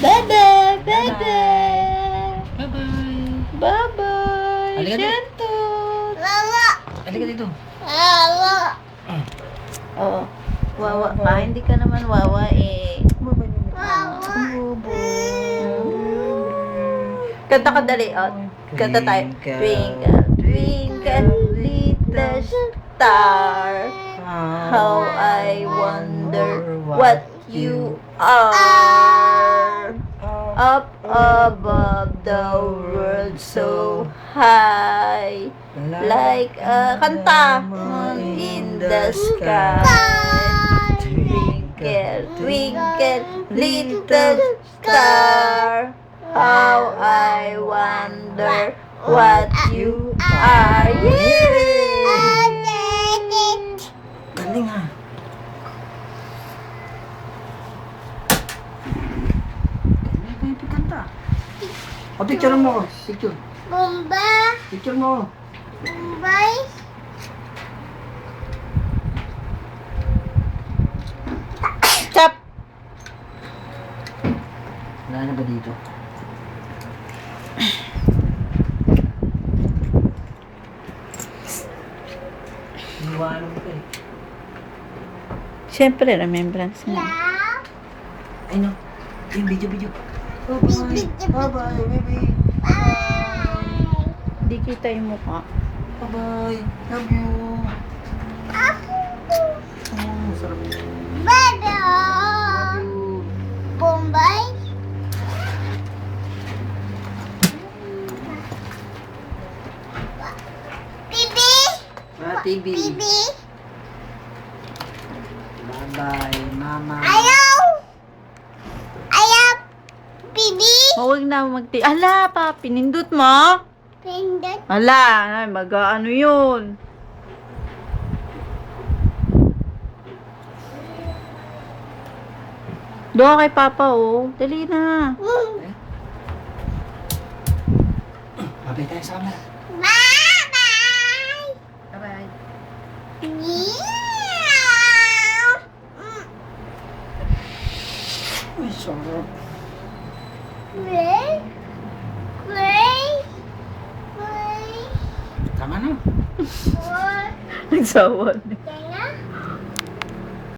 Bebe! Bebe! Bye-bye. Bye-bye! Halika dito. Shentot! Halika dito. Oo. Wawa. Hindi ka naman wawa eh. Bubo. Kanta ka dali. Kanta tayo. Twinkle, twinkle, little star. How I wonder what you are. Up above the world so high, like a kanta in the sky. Twinkle, twinkle, little star. How I wonder what you are. Yay! Galing ha. Galing baby kanta. O, picture mo ako. Picture. Picture mo ako. Chap! Wala na ba dito? Iwanan ko eh. Siyempre, remembrance na. Ay no. Yung video. Bye-bye. Bye-bye, baby. Hindi kita yung mukha. Bye-bye. Love you. Sarap. Love you. TV. Bye-bye, mama. Huwag na Ala, pa, pinindot mo? Ala, mag-ano yun? Doon kay Papa, oh. Dali na. Babay tayo sa camera. Bye-bye. Uy, sarap. Tama na. Nagsawa na.